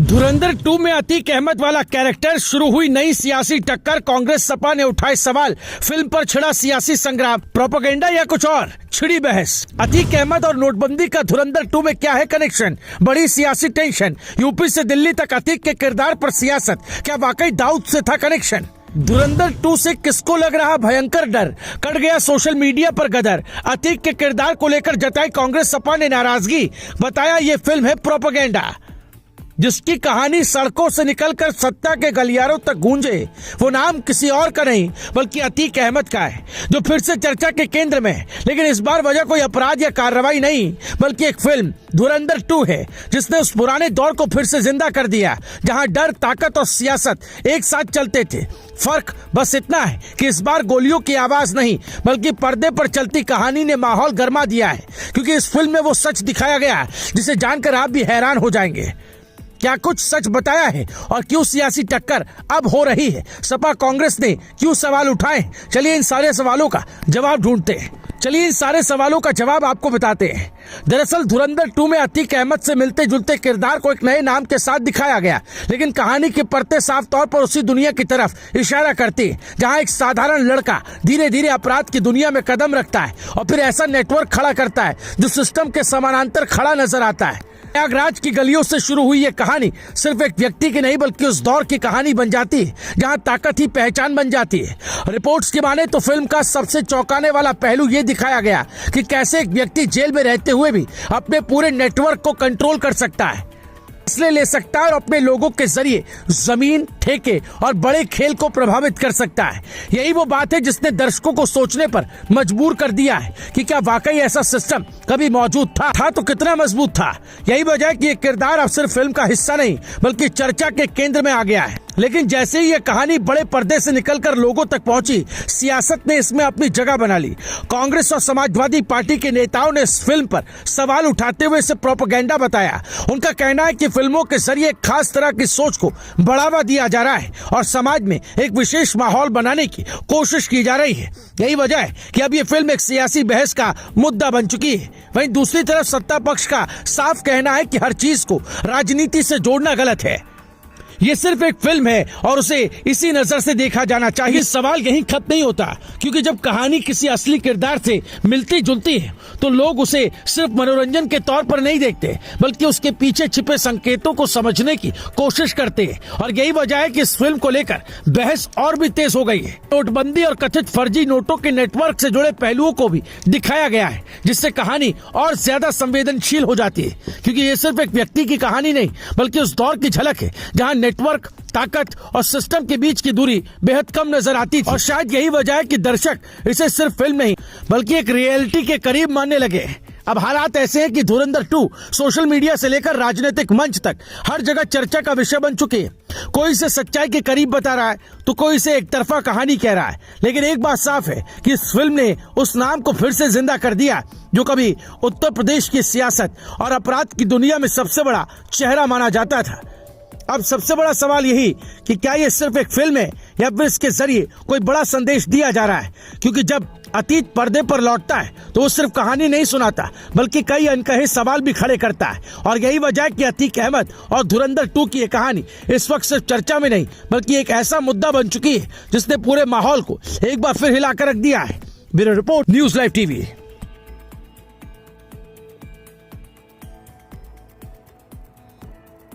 धुरंधर 2 में अतीक अहमद वाला कैरेक्टर, शुरू हुई नई सियासी टक्कर, कांग्रेस सपा ने उठाए सवाल, फिल्म पर छिड़ा सियासी संग्राम, प्रोपेगेंडा या कुछ और, छिड़ी बहस। अतीक अहमद और नोटबंदी का धुरंधर 2 में क्या है कनेक्शन, बड़ी सियासी टेंशन, यूपी से दिल्ली तक अतीक के किरदार पर सियासत, क्या वाकई दाऊद से था कनेक्शन। धुरंधर 2 से किसको लग रहा भयंकर डर, कट गया सोशल मीडिया पर गदर, अतीक के किरदार को लेकर जताई कांग्रेस सपा ने नाराजगी, बताया ये फिल्म है प्रोपेगेंडा, जिसकी कहानी सड़कों से निकलकर सत्ता के गलियारों तक गूंजे। वो नाम किसी और का नहीं बल्कि अतीक अहमद का है, जो फिर से चर्चा के केंद्र में है। लेकिन इस बार वजह कोई अपराध या कार्रवाई नहीं बल्कि एक फिल्म धुरंधर 2 है, जिसने उस पुराने दौर को फिर से जिंदा कर दिया, जहां डर, ताकत और सियासत एक साथ चलते थे। फर्क बस इतना है कि इस बार गोलियों की आवाज नहीं बल्कि पर्दे पर चलती कहानी ने माहौल गर्मा दिया है, क्योंकि इस फिल्म में वो सच दिखाया गया है जिसे जानकर आप भी हैरान हो जाएंगे। क्या कुछ सच बताया है और क्यों सियासी टक्कर अब हो रही है, सपा कांग्रेस ने क्यों सवाल उठाए, चलिए इन सारे सवालों का जवाब ढूंढते हैं। चलिए इन सारे सवालों का जवाब आपको बताते हैं। दरअसल धुरंधर 2 में अतीक अहमद से मिलते जुलते किरदार को एक नए नाम के साथ दिखाया गया, लेकिन कहानी के परते साफ तौर पर उसी दुनिया की तरफ इशारा करती है, जहां एक साधारण लड़का धीरे धीरे अपराध की दुनिया में कदम रखता है और फिर ऐसा नेटवर्क खड़ा करता है जो सिस्टम के समानांतर खड़ा नजर आता है। प्रयागराज की गलियों से शुरू हुई ये कहानी सिर्फ एक व्यक्ति की नहीं बल्कि उस दौर की कहानी बन जाती है जहां ताकत ही पहचान बन जाती है। रिपोर्ट्स की माने तो फिल्म का सबसे चौंकाने वाला पहलू ये दिखाया गया कि कैसे एक व्यक्ति जेल में रहते हुए भी अपने पूरे नेटवर्क को कंट्रोल कर सकता है, फैसले ले सकता है और अपने लोगों के जरिए जमीन, ठेके और बड़े खेल को प्रभावित कर सकता है। यही वो बात है जिसने दर्शकों को सोचने पर मजबूर कर दिया है कि क्या वाकई ऐसा सिस्टम कभी मौजूद था तो कितना मजबूत था। यही वजह है कि ये किरदार अब सिर्फ फिल्म का हिस्सा नहीं बल्कि चर्चा के केंद्र में आ गया है। लेकिन जैसे ही ये कहानी बड़े पर्दे से निकलकर लोगों तक पहुंची, सियासत ने इसमें अपनी जगह बना ली। कांग्रेस और समाजवादी पार्टी के नेताओं ने इस फिल्म पर सवाल उठाते हुए इसे प्रोपेगेंडा बताया। उनका कहना है कि फिल्मों के जरिए एक खास तरह की सोच को बढ़ावा दिया जा रहा है और समाज में एक विशेष माहौल बनाने की कोशिश की जा रही है। यही वजह है कि अब ये फिल्म एक सियासी बहस का मुद्दा बन चुकी है। वहीं दूसरी तरफ सत्ता पक्ष का साफ कहना है कि हर चीज को राजनीति से जोड़ना गलत है, ये सिर्फ एक फिल्म है और उसे इसी नजर से देखा जाना चाहिए। सवाल यहीं खत्म नहीं होता, क्योंकि जब कहानी किसी असली किरदार से मिलती जुलती है तो लोग उसे सिर्फ मनोरंजन के तौर पर नहीं देखते बल्कि उसके पीछे छिपे संकेतों को समझने की कोशिश करते हैं। और यही वजह है कि इस फिल्म को लेकर बहस और भी तेज हो गई है। नोटबंदी और कथित फर्जी नोटों के नेटवर्क से जुड़े पहलुओं को भी दिखाया गया है, जिससे कहानी और ज्यादा संवेदनशील हो जाती है, क्योंकि ये सिर्फ एक व्यक्ति की कहानी नहीं बल्कि उस दौर की झलक है जहाँ नेटवर्क, ताकत और सिस्टम के बीच की दूरी बेहद कम नजर आती थी। और शायद यही वजह है कि दर्शक इसे सिर्फ फिल्म नहीं बल्कि एक रियलिटी के करीब मानने लगे। अब हालात ऐसे हैं कि धुरंधर 2 सोशल मीडिया से लेकर राजनीतिक मंच तक हर जगह चर्चा का विषय बन चुकी है। कोई इसे सच्चाई के करीब बता रहा है तो कोई इसे एक तरफा कहानी कह रहा है। लेकिन एक बात साफ है कि इस फिल्म ने उस नाम को फिर से जिंदा कर दिया जो कभी उत्तर प्रदेश की सियासत और अपराध की दुनिया में सबसे बड़ा चेहरा माना जाता था। अब सबसे बड़ा सवाल यही कि क्या ये सिर्फ एक फिल्म है या फिर इसके जरिए कोई बड़ा संदेश दिया जा रहा है, क्योंकि जब अतीत पर्दे पर लौटता है तो वो सिर्फ कहानी नहीं सुनाता बल्कि कई अनकहे सवाल भी खड़े करता है। और यही वजह है कि अतीक अहमद और धुरंधर 2 की ये कहानी इस वक्त सिर्फ चर्चा में नहीं बल्कि एक ऐसा मुद्दा बन चुकी है जिसने पूरे माहौल को एक बार फिर हिलाकर रख दिया है। Bureau report, news live TV.